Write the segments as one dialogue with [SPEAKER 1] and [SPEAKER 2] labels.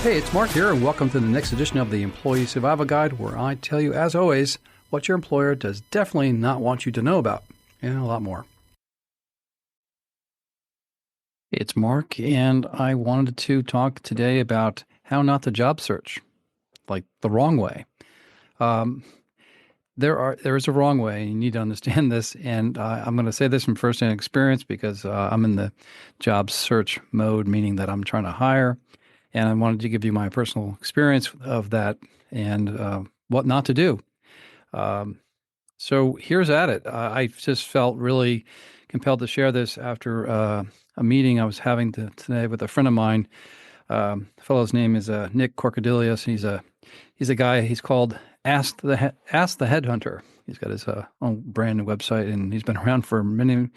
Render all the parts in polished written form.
[SPEAKER 1] Hey, it's Mark here, and welcome to the next edition of the Employee Survival Guide, where I tell you, as always, what your employer does definitely not want you to know about, and a lot more. It's Mark, and I wanted to talk today about how not to job search, like the wrong way. Um, there is a wrong way. You need to understand this, and I'm going to say this from firsthand experience because I'm in the job search mode, meaning that I'm trying to hire. And I wanted to give you my personal experience of that and what not to do. So here's at it. I just felt really compelled to share this after a meeting I was having today with a friend of mine. The fellow's name is Nick Corcadilius. He's a guy. He's called Ask the Headhunter. He's got his own brand new website, and he's been around for many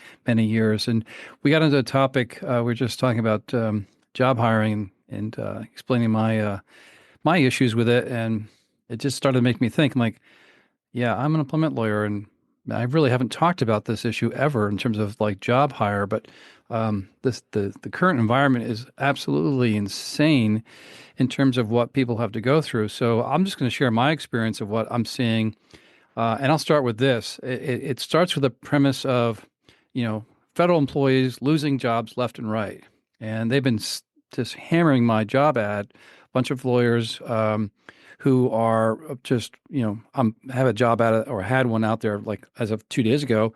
[SPEAKER 1] years. And we got into a topic. We were just talking about job hiring and explaining my issues with it, and it just started to make me think. I'm like, yeah, I'm an employment lawyer, and I really haven't talked about this issue ever in terms of like job hire. But the current environment is absolutely insane in terms of what people have to go through. So I'm just going to share my experience of what I'm seeing, and I'll start with this. It starts with the premise of, federal employees losing jobs left and right, and they've been just hammering my job ad. A bunch of lawyers who are just, have a job ad or had one out there like as of 2 days ago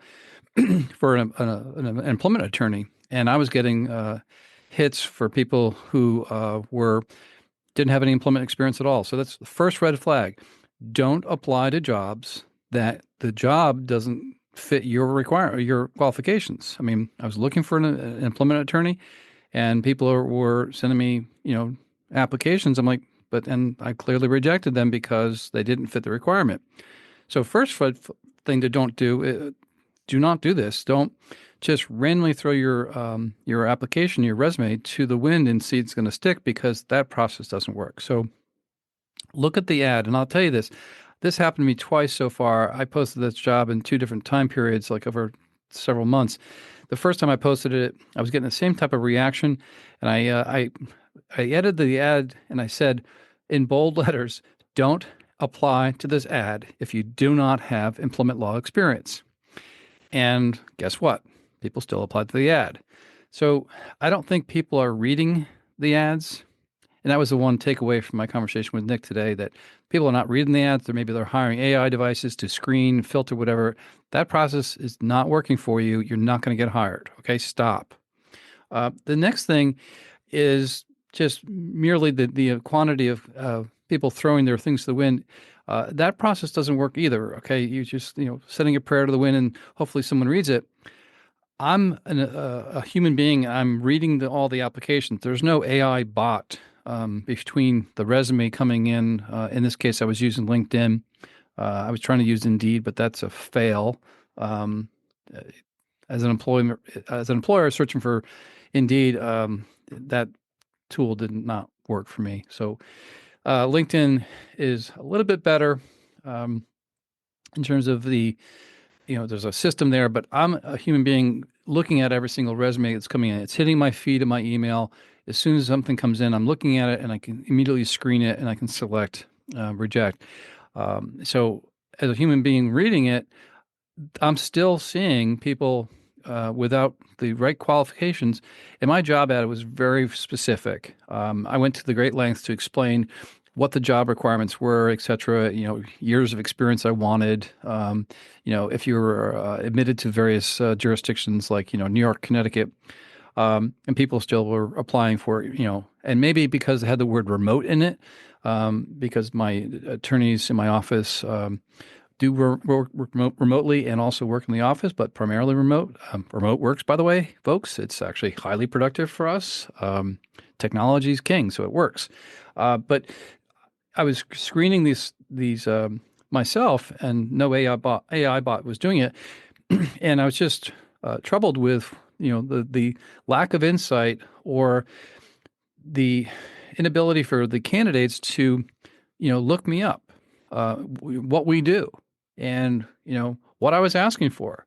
[SPEAKER 1] for an employment attorney, and I was getting hits for people who didn't have any employment experience at all. So that's the first red flag. Don't apply to jobs that the job doesn't fit your qualifications. I mean, I was looking for an employment attorney, and people were sending me, applications. I'm like, and I clearly rejected them because they didn't fit the requirement. So first thing to do not do this. Don't just randomly throw your application, your resume to the wind and see it's going to stick, because that process doesn't work. So look at the ad, and I'll tell you this. This happened to me twice so far. I posted this job in 2 different time periods, like over several months. The first time I posted it, I was getting the same type of reaction, and I edited the ad and I said in bold letters, "Don't apply to this ad if you do not have employment law experience." And guess what? People still applied to the ad. So I don't think people are reading the ads. And that was the one takeaway from my conversation with Nick today, that people are not reading the ads. Maybe they're hiring AI devices to screen, filter, whatever. That process is not working for you. You're not going to get hired. Okay, stop. The next thing is just merely the quantity of people throwing their things to the wind. That process doesn't work either. Okay, you just sending a prayer to the wind and hopefully someone reads it. I'm a human being. I'm reading all the applications. There's no AI bot between the resume coming in. In this case, I was using LinkedIn. I was trying to use Indeed, but that's a fail. As an employer searching for Indeed, that tool did not work for me. So LinkedIn is a little bit better in terms of there's a system there, but I'm a human being looking at every single resume that's coming in. It's hitting my feed in my email. As soon as something comes in, I'm looking at it and I can immediately screen it and I can select reject. So as a human being reading it, I'm still seeing people without the right qualifications. And my job ad was very specific. I went to the great lengths to explain what the job requirements were, et cetera, years of experience I wanted, if you were admitted to various jurisdictions like, New York, Connecticut, and people still were applying for, and maybe because it had the word remote in it, because my attorneys in my office do work remotely and also work in the office, but primarily remote. Remote works, by the way, folks. It's actually highly productive for us. Technology is king, so it works. But I was screening these myself, and no AI bot was doing it, and I was just troubled with the lack of insight or the inability for the candidates to look me up, what we do, and what I was asking for,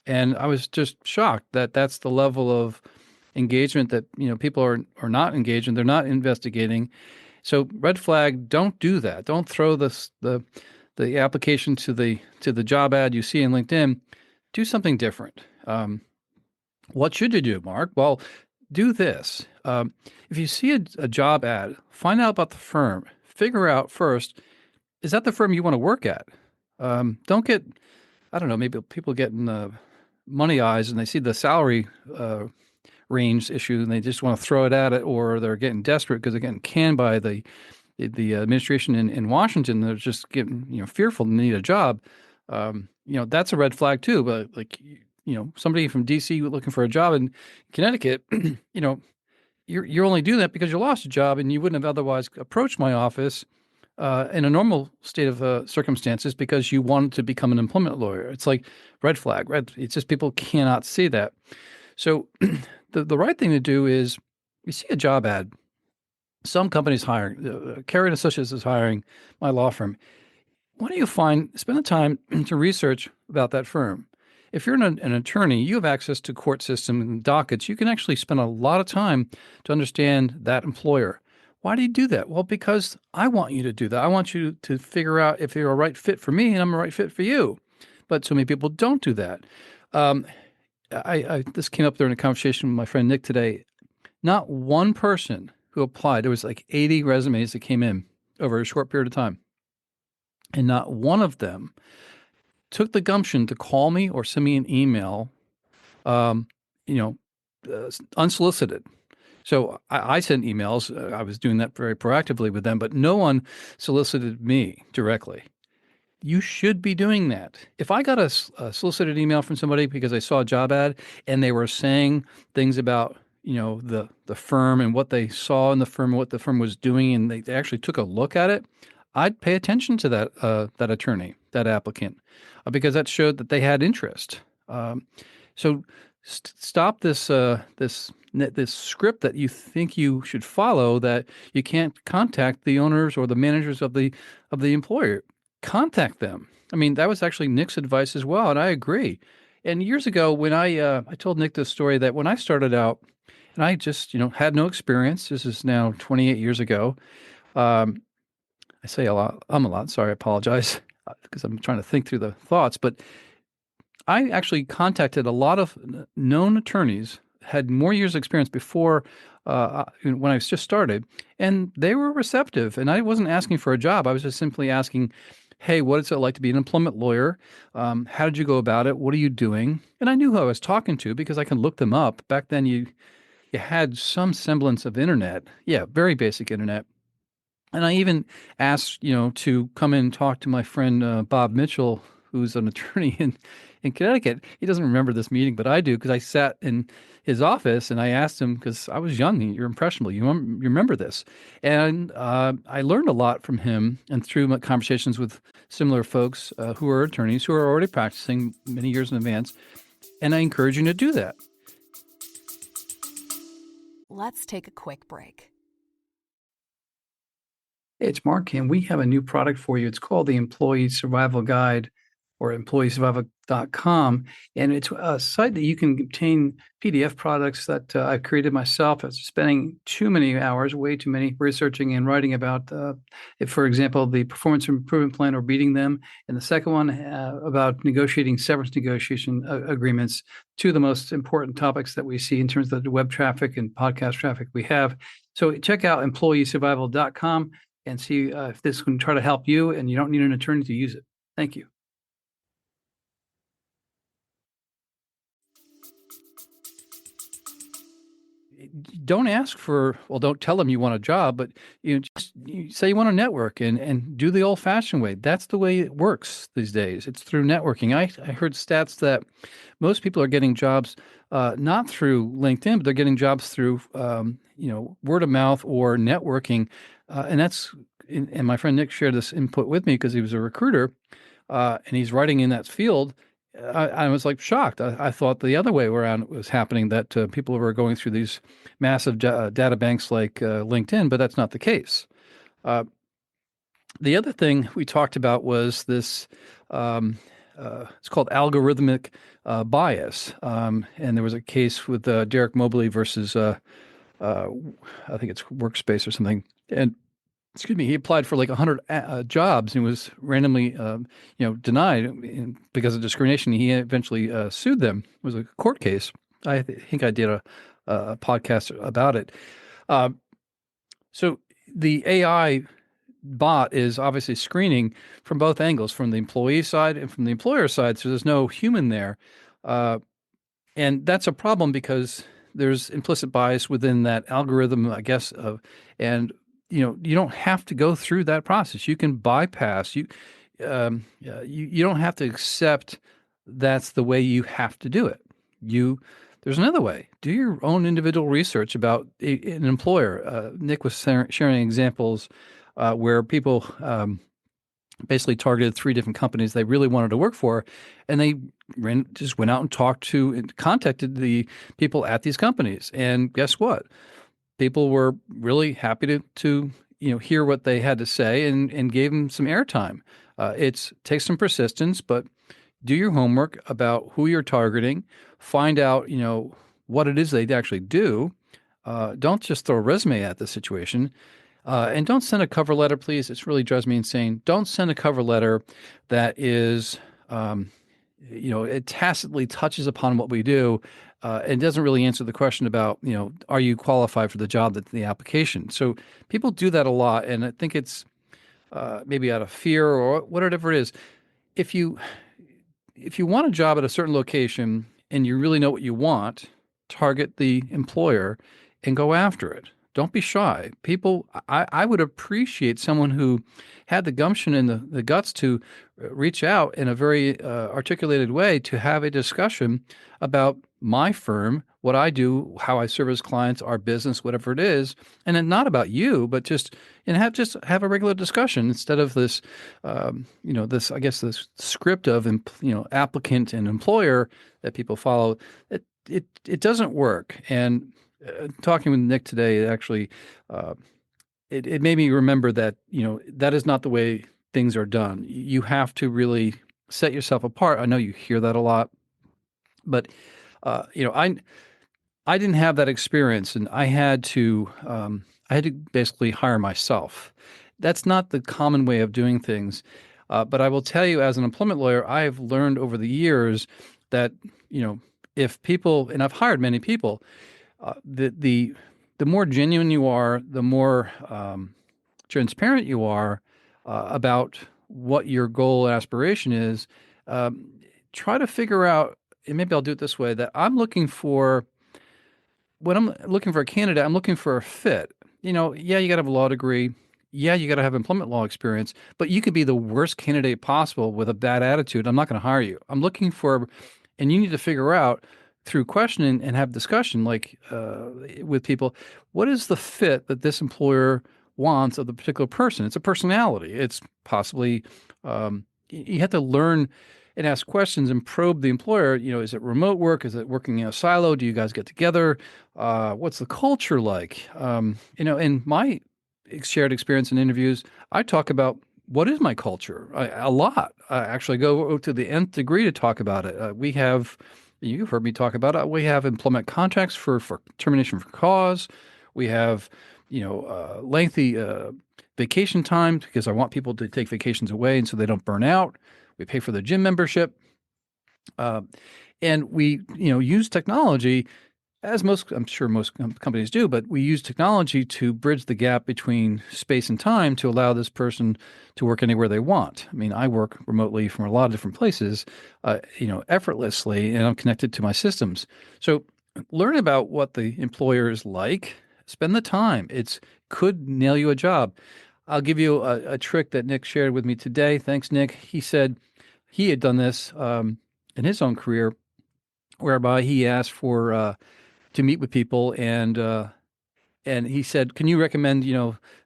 [SPEAKER 1] and I was just shocked that that's the level of engagement that people are not engaged and they're not investigating. So red flag, don't do that. Don't throw the application to the job ad you see in LinkedIn. Do something different. What should you do, Mark? Well, do this. If you see a job ad, find out about the firm. Figure out first, is that the firm you want to work at? Don't get, I don't know, maybe people get in money eyes and they see the salary range issue and they just want to throw it at it, or they're getting desperate because they're getting canned by the administration in Washington. They're just getting fearful and need a job. That's a red flag too. But like somebody from DC looking for a job in Connecticut, you're only doing that because you lost a job and you wouldn't have otherwise approached my office in a normal state of circumstances because you wanted to become an employment lawyer. It's like red flag. It's just people cannot see that. So the right thing to do is you see a job ad. Some companies hiring, Carey & Associates is hiring my law firm. Why don't you spend the time to research about that firm? If you're an attorney, you have access to court system and dockets. You can actually spend a lot of time to understand that employer. Why do you do that? Well, because I want you to do that. I want you to figure out if you're a right fit for me and I'm a right fit for you. But so many people don't do that. This came up during a conversation with my friend Nick today. Not one person who applied, there was like 80 resumes that came in over a short period of time. And not one of them took the gumption to call me or send me an email, unsolicited. So I sent emails. I was doing that very proactively with them, but no one solicited me directly. You should be doing that. If I got a solicited email from somebody because I saw a job ad and they were saying things about the firm and what they saw in the firm and what the firm was doing, and they actually took a look at it, I'd pay attention to that attorney, that applicant, because that showed that they had interest. So stop this script that you think you should follow, that you can't contact the owners or the managers of the employer. Contact them. I mean, that was actually Nick's advice as well, and I agree. And years ago, when I told Nick this story, that when I started out, and I just had no experience. This is now 28 years ago. I say a lot. I'm a lot. Sorry, I apologize because I'm trying to think through the thoughts. But I actually contacted a lot of known attorneys, had more years of experience before when I just started, and they were receptive. And I wasn't asking for a job. I was just simply asking, hey, what is it like to be an employment lawyer? How did you go about it? What are you doing? And I knew who I was talking to because I can look them up. Back then, you had some semblance of internet. Yeah, very basic internet. And I even asked, to come in and talk to my friend Bob Mitchell, who's an attorney in Connecticut. He doesn't remember this meeting, but I do, because I sat in his office and I asked him, because I was young, you're impressionable, you remember this. And I learned a lot from him, and through my conversations with similar folks who are attorneys who are already practicing many years in advance. And I encourage you to do that.
[SPEAKER 2] Let's take a quick break.
[SPEAKER 1] Hey, it's Mark, and we have a new product for you. It's called the Employee Survival Guide, or employeesurvival.com. And it's a site that you can obtain PDF products that I've created myself. After spending too many hours, way too many, researching and writing about, if, for example, the performance improvement plan or beating them. And the second one about negotiating severance negotiation agreements, two of the most important topics that we see in terms of the web traffic and podcast traffic we have. So check out employeesurvival.com and see if this can try to help you, and you don't need an attorney to use it. Thank you. Don't don't tell them you want a job, but you say you want to network and do the old fashioned way. That's the way it works these days. It's through networking. I heard stats that most people are getting jobs not through LinkedIn, but they're getting jobs through word of mouth or networking, and my friend Nick shared this input with me because he was a recruiter, and he's writing in that field. I was like shocked. I thought the other way around was happening, that people were going through these massive data banks like LinkedIn, but that's not the case. The other thing we talked about was this, it's called algorithmic bias. And there was a case with Derek Mobley versus, I think it's Workspace or something. And excuse me, he applied for like 100 jobs and was randomly, denied because of discrimination. He eventually sued them. It was a court case. I think I did a podcast about it. Uh, so the AI bot is obviously screening from both angles, from the employee side and from the employer side. So there's no human there. Uh, and that's a problem because there's implicit bias within that algorithm, I guess, and you don't have to go through that process. You can bypass you don't have to accept that's the way you have to do it. You There's another way. Do your own individual research about an employer. Nick was sharing examples where people basically targeted three different companies they really wanted to work for, and they just went out and talked to and contacted the people at these companies. And guess what? People were really happy to hear what they had to say and gave them some airtime. It takes some persistence, but do your homework about who you're targeting. Find out what it is they actually do. Don't just throw a resume at the situation. And don't send a cover letter, please. It really drives me insane. Don't send a cover letter that is, it tacitly touches upon what we do and doesn't really answer the question about, are you qualified for the job that's the application? So people do that a lot, and I think it's maybe out of fear or whatever it is. If you if you want a job at a certain location and you really know what you want, target the employer and go after it. Don't be shy. I would appreciate someone who had the gumption and the guts to reach out in a very articulated way to have a discussion about my firm, what I do, how I service clients, our business, whatever it is, and then not about you, but just have a regular discussion instead of this, this I guess this script of applicant and employer that people follow. It doesn't work. And talking with Nick today, actually, it made me remember that that is not the way things are done. You have to really set yourself apart. I know you hear that a lot, but I didn't have that experience, and I had to basically hire myself. That's not the common way of doing things, but I will tell you, as an employment lawyer, I have learned over the years that if people, and I've hired many people, the more genuine you are, the more transparent you are about what your goal and aspiration is. Try to figure out, and maybe I'll do it this way: that when I'm looking for a candidate, I'm looking for a fit. Yeah, you got to have a law degree. Yeah, you got to have employment law experience, but you could be the worst candidate possible with a bad attitude. I'm not going to hire you. I'm looking for, and you need to figure out through questioning and have discussion, like with people, what is the fit that this employer wants of the particular person? It's a personality. It's possibly you have to learn and ask questions and probe the employer. Is it remote work? Is it working in a silo? Do you guys get together? What's the culture like? In my shared experience in interviews, I talk about what is my culture a lot. I actually go to the nth degree to talk about it. You've heard me talk about it. We have employment contracts for termination for cause. We have, lengthy vacation time because I want people to take vacations away and so they don't burn out. We pay for the gym membership. And we, use technology, as I'm sure most companies do, but we use technology to bridge the gap between space and time to allow this person to work anywhere they want. I mean, I work remotely from a lot of different places, effortlessly, and I'm connected to my systems. So learn about what the employer is like. Spend the time. It could nail you a job. I'll give you a trick that Nick shared with me today. Thanks, Nick. He said he had done this in his own career, whereby he asked for to meet with people, and he said, "Can you recommend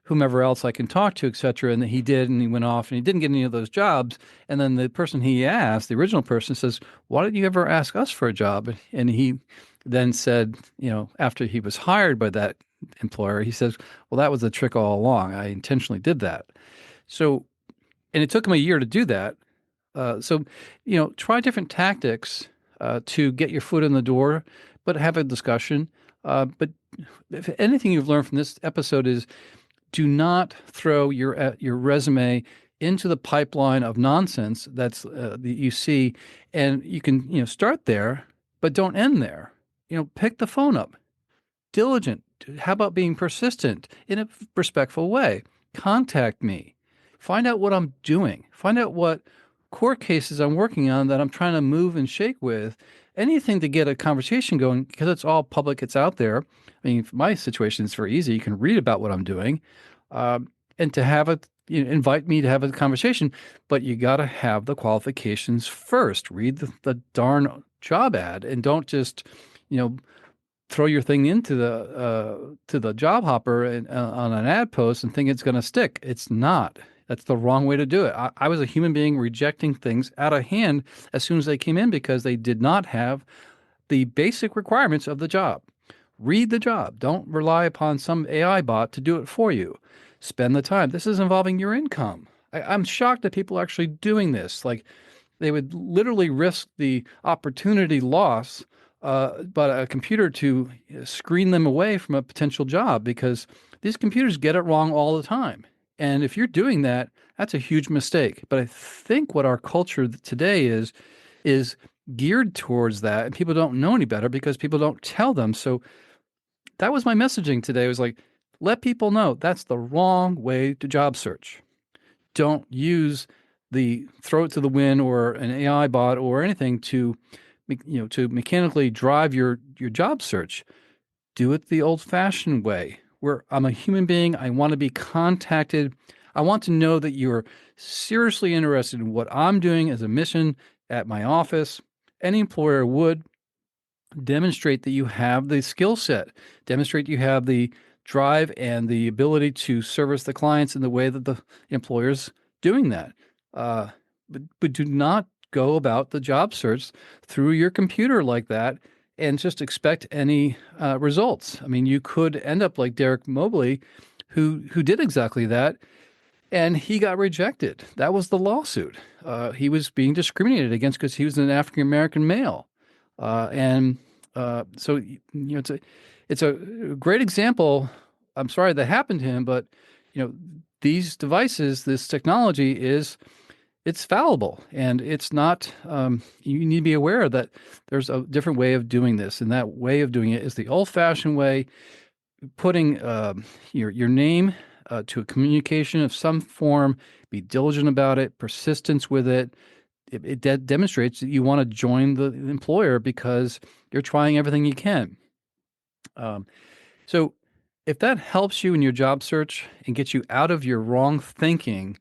[SPEAKER 1] whomever else I can talk to, et cetera?" And he did, and he went off, and he didn't get any of those jobs. And then the person he asked, the original person, says, "Why didn't you ever ask us for a job?" And he then said, after he was hired by that employer, he says, "Well, that was the trick all along. I intentionally did that." So, and it took him a year to do that. Try different tactics to get your foot in the door, but have a discussion. But if anything you've learned from this episode is Do not throw your resume into the pipeline of nonsense that you see, and you can start there, but don't end there. Pick the phone up. Diligent. How about being persistent in a respectful way? Contact me. Find out what I'm doing. Find out what court cases I'm working on that I'm trying to move and shake with. Anything to get a conversation going because it's all public, it's out there. I mean, for my situation, it's very easy. You can read about what I'm doing, and to have invite me to have a conversation, but you got to have the qualifications first. Read the darn job ad and don't just, you know, throw your thing into the job hopper and on an ad post and think it's going to stick. It's not. That's the wrong way to do it. I was a human being rejecting things out of hand as soon as they came in because they did not have the basic requirements of the job. Read the job. Don't rely upon some AI bot to do it for you. Spend the time. This is involving your income. I'm shocked that people are actually doing this. Like, they would literally risk the opportunity loss, but a computer to screen them away from a potential job because these computers get it wrong all the time. And if you're doing that, that's a huge mistake. But I think what our culture today is geared towards that, and people don't know any better because people don't tell them. So that was my messaging today. It was like, let people know that's the wrong way to job search. Don't use the throw it to the wind or an AI bot or anything to mechanically drive your job search. Do it the old-fashioned way, where I'm a human being. I want to be contacted. I want to know that you're seriously interested in what I'm doing as a mission at my office. Any employer would demonstrate that you have the skill set, demonstrate you have the drive and the ability to service the clients in the way that the employer's doing that. But do not go about the job search through your computer like that and just expect any results. I mean, you could end up like Derek Mobley, who did exactly that, and he got rejected. That was the lawsuit. He was being discriminated against because he was an African American male, and so it's a great example. I'm sorry that happened to him, but these devices, this technology it's fallible, and it's not. You need to be aware that there's a different way of doing this, and that way of doing it is the old-fashioned way, putting your name to a communication of some form. Be diligent about it, persistence with it. It demonstrates that you want to join the employer because you're trying everything you can. So if that helps you in your job search and gets you out of your wrong thinking,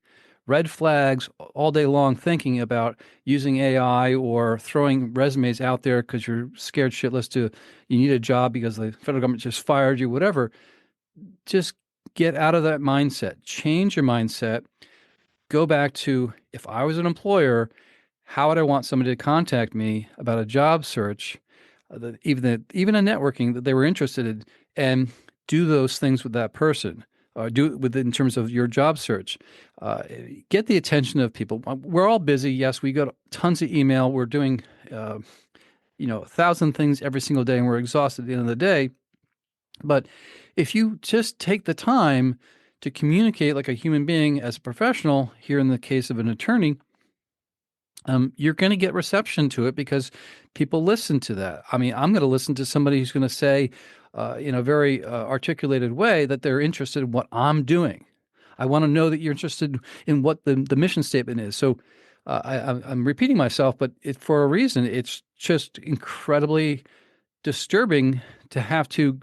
[SPEAKER 1] red flags all day long thinking about using AI or throwing resumes out there because you're scared shitless you need a job because the federal government just fired you, whatever, just get out of that mindset. Change your mindset. Go back to, if I was an employer, how would I want somebody to contact me about a job search, even a networking that they were interested in, and do those things with that person, or do it with in terms of your job search. Get the attention of people. We're all busy. Yes, we got tons of email. We're doing 1,000 things every single day, and we're exhausted at the end of the day. But if you just take the time to communicate like a human being as a professional, here in the case of an attorney, you're going to get reception to it because people listen to that. I mean, I'm going to listen to somebody who's going to say in a very articulated way that they're interested in what I'm doing. I want to know that you're interested in what the mission statement is. So I'm repeating myself, but for a reason. It's just incredibly disturbing to have to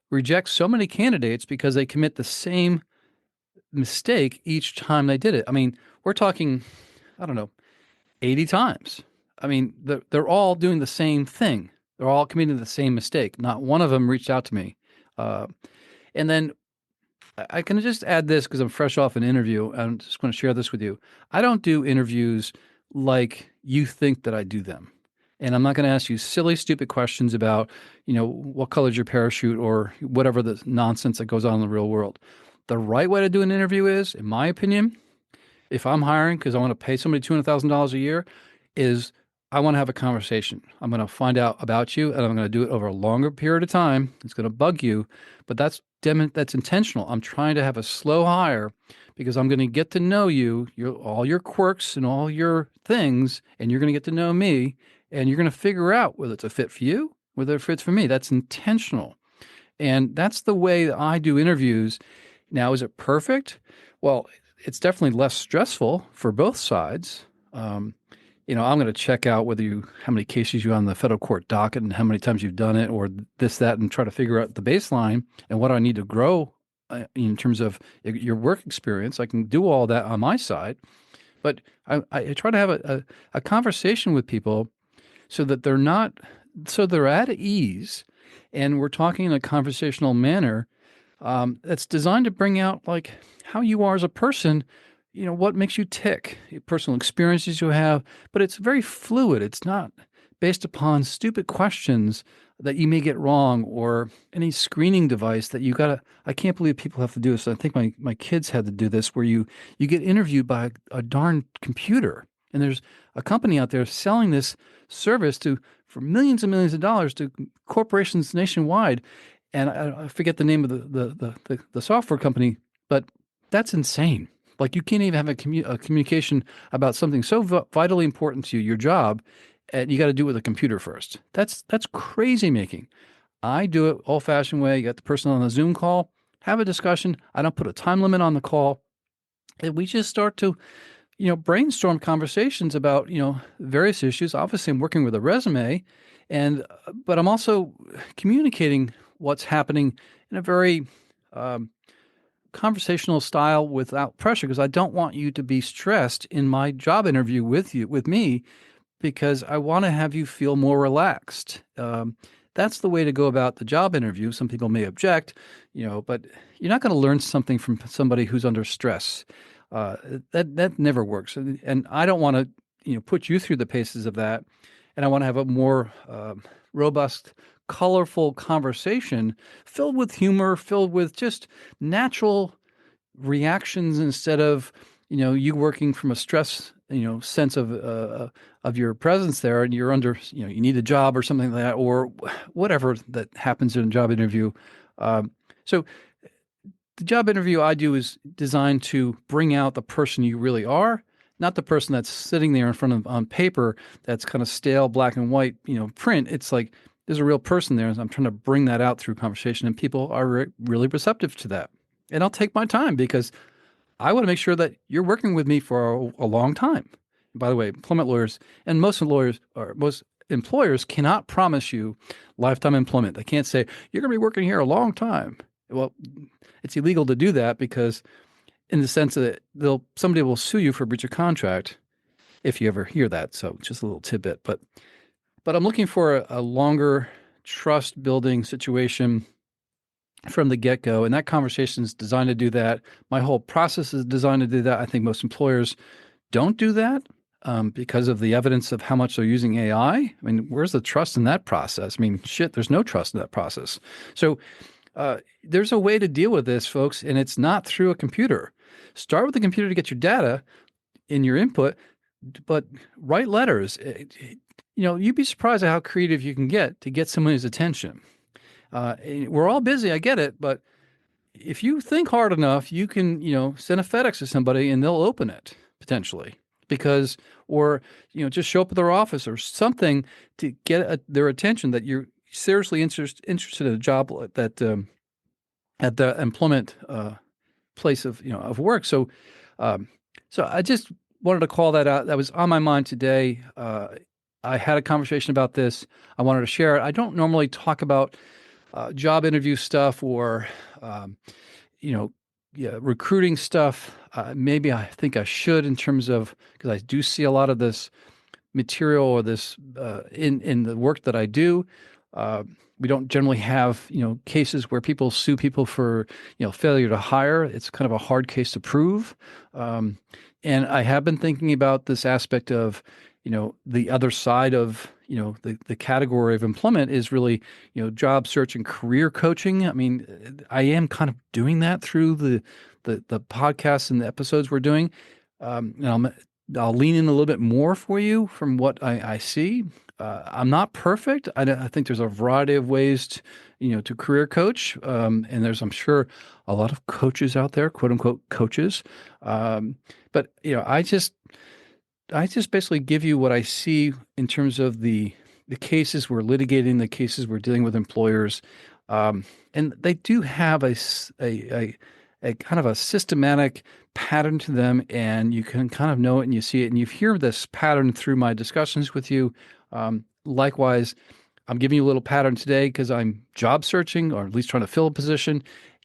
[SPEAKER 1] reject so many candidates because they commit the same mistake each time they did it. I mean, we're talking, I don't know, 80 times. I mean, they're all doing the same thing. They're all committing the same mistake. Not one of them reached out to me. And then I can just add this because I'm fresh off an interview. I'm just going to share this with you. I don't do interviews like you think that I do them. And I'm not going to ask you silly, stupid questions about, what color is your parachute or whatever the nonsense that goes on in the real world. The right way to do an interview is, in my opinion, if I'm hiring because I want to pay somebody $200,000 a year, is I want to have a conversation. I'm going to find out about you, and I'm going to do it over a longer period of time. It's going to bug you, but that's that's intentional. I'm trying to have a slow hire because I'm going to get to know you, all your quirks and all your things, and you're going to get to know me, and you're going to figure out whether it's a fit for you, whether it fits for me. That's intentional. And that's the way that I do interviews. Now, is it perfect? Well, it's definitely less stressful for both sides. Um, I'm going to check out how many cases you have on the federal court docket and how many times you've done it or this, that, and try to figure out the baseline and what I need to grow in terms of your work experience. I can do all that on my side, but I try to have a conversation with people so that they're at ease and we're talking in a conversational manner that's designed to bring out like how you are as a person, what makes you tick, personal experiences you have, but it's very fluid. It's not based upon stupid questions that you may get wrong or any screening device that I can't believe people have to do this. I think my kids had to do this where you get interviewed by a darn computer. And there's a company out there selling this service for millions and millions of dollars to corporations nationwide. And I forget the name of the software company, but that's insane. Like you can't even have a communication about something so vitally important to you, your job, and you got to do it with a computer first. That's crazy making. I do it old-fashioned way. You got the person on the Zoom call, have a discussion. I don't put a time limit on the call. And we just start to, brainstorm conversations about, various issues. Obviously, I'm working with a resume, but I'm also communicating what's happening in a very conversational style without pressure because I don't want you to be stressed in my job interview with me because I want to have you feel more relaxed. That's the way to go about the job interview. Some people may object, but you're not going to learn something from somebody who's under stress. That never works. And I don't want to, put you through the paces of that. And I want to have a more robust, colorful conversation filled with humor, filled with just natural reactions instead of, you working from a stress, sense of your presence there and you're under, you need a job or something like that, or whatever that happens in a job interview. So the job interview I do is designed to bring out the person you really are, not the person that's sitting there in front of on paper that's kind of stale black and white, print. It's like there's a real person there, and I'm trying to bring that out through conversation, and people are really receptive to that. And I'll take my time because I want to make sure that you're working with me for a long time. And by the way, employment lawyers and most employers cannot promise you lifetime employment. They can't say you're going to be working here a long time. Well, it's illegal to do that because in the sense that somebody will sue you for breach of contract if you ever hear that. So just a little tidbit, but I'm looking for a longer trust building situation from the get-go, and that conversation is designed to do that. My whole process is designed to do that. I think most employers don't do that because of the evidence of how much they're using AI. I mean, where's the trust in that process? I mean, shit, there's no trust in that process. So there's a way to deal with this, folks, and it's not through a computer. Start with the computer to get your data in your input, but write letters. You'd be surprised at how creative you can get to get somebody's attention. We're all busy, I get it, but if you think hard enough, you can, send a FedEx to somebody and they'll open it potentially or just show up at their office or something to get their attention that you're seriously interested in a job that at the employment place of work. So I just wanted to call that out. That was on my mind today. I had a conversation about this. I wanted to share it. I don't normally talk about job interview stuff or, recruiting stuff. Maybe I think I should in terms of, because I do see a lot of this material or this in the work that I do. We don't generally have, cases where people sue people for, failure to hire. It's kind of a hard case to prove. And I have been thinking about this aspect of, the other side of, the category of employment is really, job search and career coaching. I mean, I am kind of doing that through the podcasts and the episodes we're doing. And I'll lean in a little bit more for you from what I see. I'm not perfect. I think there's a variety of ways to career coach. And there's, I'm sure, a lot of coaches out there, quote unquote coaches. But I just basically give you what I see in terms of the cases we're litigating, the cases we're dealing with employers, and they do have a kind of a systematic pattern to them, and you can kind of know it and you see it, and you hear this pattern through my discussions with you. Likewise, I'm giving you a little pattern today because I'm job searching, or at least trying to fill a position,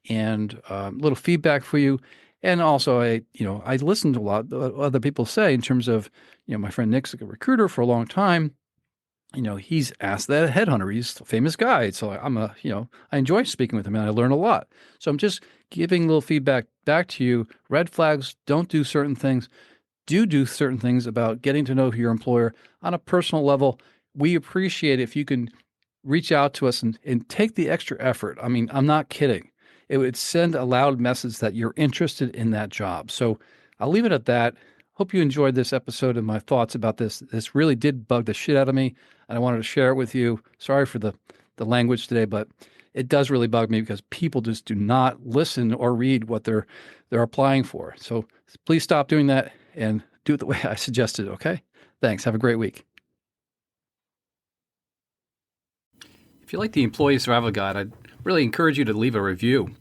[SPEAKER 1] and a little feedback for you. And also, I listen to a lot of other people say in terms of, my friend Nick's a recruiter for a long time. He's asked that headhunter. He's a famous guy. So I enjoy speaking with him and I learn a lot. So I'm just giving a little feedback back to you. Red flags, don't do certain things. Do certain things about getting to know your employer on a personal level. We appreciate it if you can reach out to us and take the extra effort. I mean, I'm not kidding. It would send a loud message that you're interested in that job. So I'll leave it at that. Hope you enjoyed this episode and my thoughts about this. This really did bug the shit out of me, and I wanted to share it with you. Sorry for the language today, but it does really bug me because people just do not listen or read what they're applying for. So please stop doing that and do it the way I suggested, okay? Thanks. Have a great week. If you like the Employee Survival Guide, I'd really encourage you to leave a review.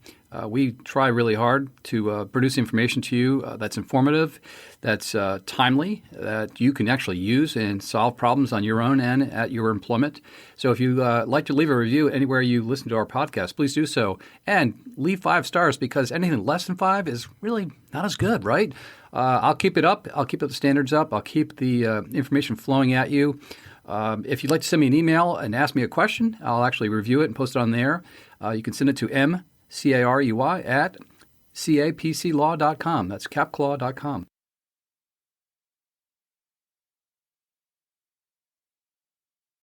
[SPEAKER 1] We try really hard to produce information to you that's informative, that's timely, that you can actually use and solve problems on your own and at your employment. So if you like to leave a review anywhere you listen to our podcast, please do so. And leave 5 stars, because anything less than 5 is really not as good, right? I'll keep it up. I'll keep the standards up. I'll keep the information flowing at you. If you'd like to send me an email and ask me a question, I'll actually review it and post it on there. You can send it to mcarey@capclaw.com. That's capclaw.com.